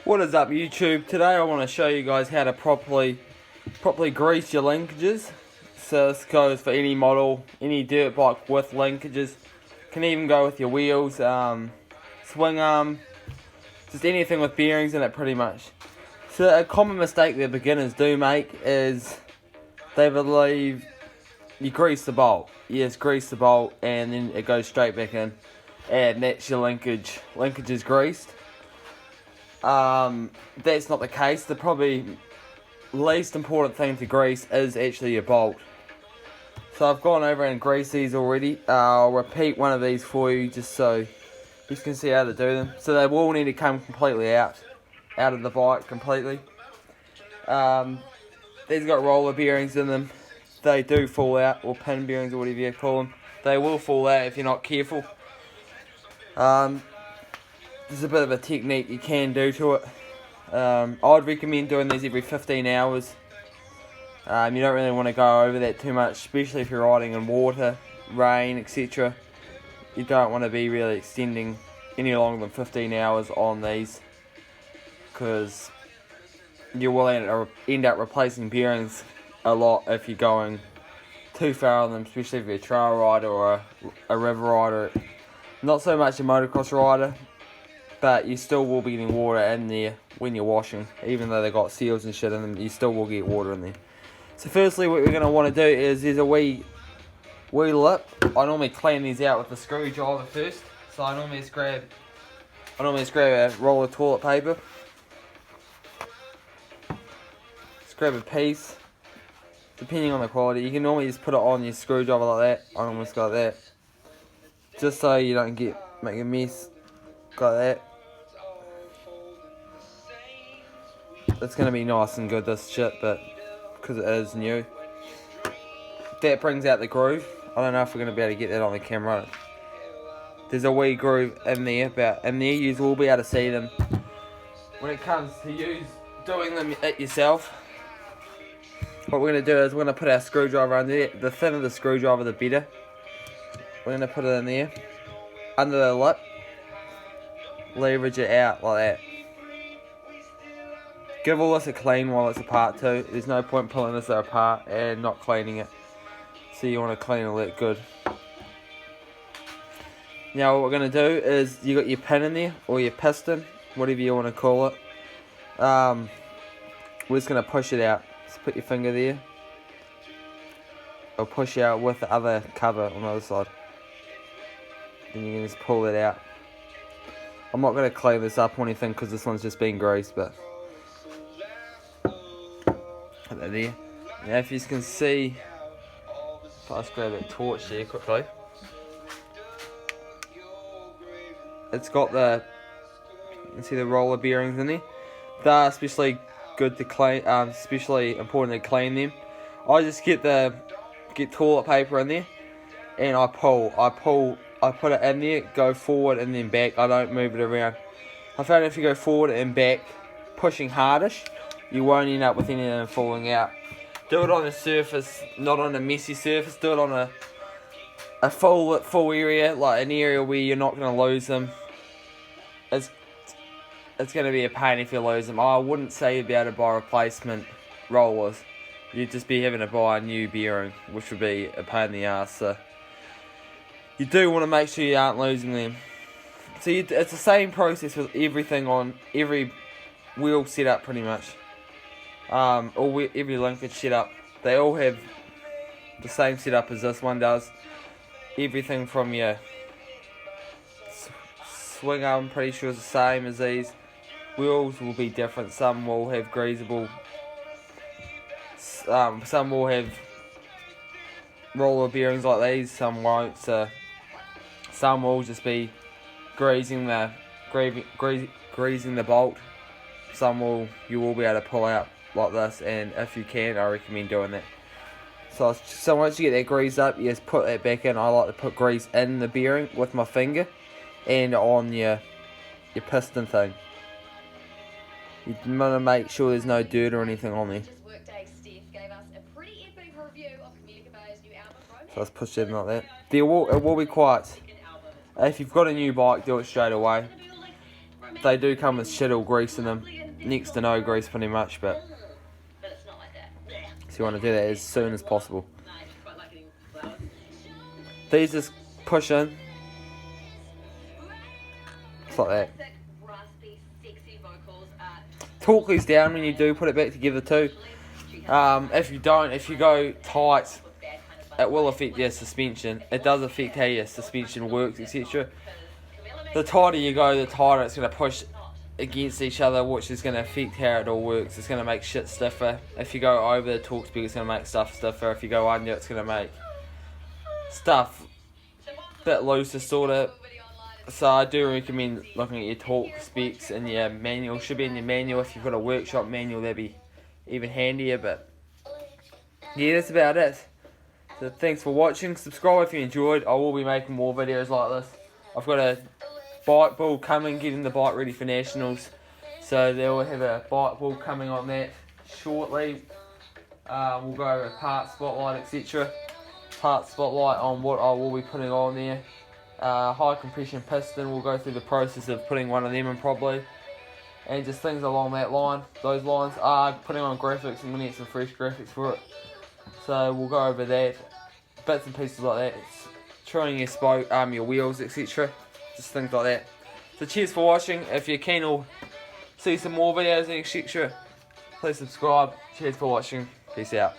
What is up, YouTube? Today I want to show you guys how to properly grease your linkages. So this goes for any model, any dirt bike with linkages. Can even go with your wheels, swing arm, just anything with bearings in it pretty much. So a common mistake that beginners do make is they believe you grease the bolt. Yes, grease the bolt and then it goes straight back in, and that's your linkage. Linkage is greased. That's not the case. The probably least important thing to grease is actually your bolt. So I've gone over and greased these already. I'll repeat one of these for you just so you can see how to do them. So they will need to come completely out of the bike completely. These got roller bearings in them. They do fall out, or pin bearings or whatever you call them. They will fall out if you're not careful. There's a bit of a technique you can do to it. I'd recommend doing these every 15 hours. You don't really want to go over that too much, especially if you're riding in water, rain, etc. You don't want to be really extending any longer than 15 hours on these, because you will end up replacing bearings a lot if you're going too far on them, especially if you're a trail rider or a river rider. Not so much a motocross rider, but you still will be getting water in there when you're washing. Even though they got seals and shit in them, you still will get water in there. So firstly, what we're going to want to do is there's a wee lip. I normally clean these out with a screwdriver first. So I normally just grab a roll of toilet paper. Just grab a piece, depending on the quality. You can normally just put it on your screwdriver like that. I almost got that, just so you don't make a mess. Got that. It's going to be nice and good, this shit, but because it is new. That brings out the groove. I don't know if we're going to be able to get that on the camera. There's a wee groove in there, you will be able to see them. When it comes to doing them it yourself, what we're going to do is we're going to put our screwdriver under there. The thinner the screwdriver, the better. We're going to put it in there, under the lip. Leverage it out like that. Give all this a clean while it's apart too. There's no point pulling this apart and not cleaning it. So you want to clean it good. Now what we're going to do is, you got your pin in there, or your piston, whatever you want to call it. We're just going to push it out. Just put your finger there. Or push out with the other cover on the other side. Then you can just pull it out. I'm not going to clean this up or anything because this one's just been greased, but put that there. Now if you can see, if I just grab a torch there quickly, it's got you can see the roller bearings in there. They're especially good to clean, especially important to clean them. I just get toilet paper in there and I put it in there, go forward and then back. I don't move it around. I found if you go forward and back, pushing hardish, you won't end up with any of them falling out. Do it on a surface, not on a messy surface. Do it on a full area, like an area where you're not going to lose them. It's going to be a pain if you lose them. I wouldn't say you'd be able to buy replacement rollers. You'd just be having to buy a new bearing, which would be a pain in the ass. So you do want to make sure you aren't losing them. So it's the same process with everything on every wheel setup pretty much. Every linkage setup. They all have the same setup as this one does. Everything from your swing arm, I'm pretty sure is the same as these. Wheels will be different. Some will have greasable. Some will have roller bearings like these. Some won't. So some will just be greasing the bolt. Some you will be able to pull out like this, and if you can, I recommend doing that. So once you get that grease up, you just put that back in. I like to put grease in the bearing with my finger and on your piston thing. You want to make sure there's no dirt or anything on there. So let's push it in like that. It will be quiet. If you've got a new bike, do it straight away. they do come with shit all grease in them. Next to no grease pretty much, but so you want to do that as soon as possible. These just push in. Just like that. Torque these down when you do put it back together too. If you don't, if you go tight, it will affect your suspension. It does affect how your suspension works, etc. The tighter you go, the tighter it's going to push against each other, which is going to affect how it all works. It's going to make shit stiffer. If you go over the torque spec, it's going to make stuff stiffer. If you go under, it's going to make stuff a bit looser, sort of. So I do recommend looking at your torque specs in your manual. Should be in your manual. If you've got a workshop manual, that'd be even handier. But yeah, that's about it. So thanks for watching. Subscribe if you enjoyed. I will be making more videos like this. I've got a bike build coming, getting the bike ready for nationals. So they'll have a bike build coming on that shortly. We'll go over part spotlight, etc. Part spotlight on what I will be putting on there. High compression piston, we'll go through the process of putting one of them in probably. And just things along that line. Those lines are putting on graphics. I'm going to get some fresh graphics for it. So we'll go over that. Bits and pieces like that. It's trimming your spoke, your wheels, etc. Just things like that. So cheers for watching. If you're keen to see some more videos, etc., please subscribe. Cheers for watching. Peace out.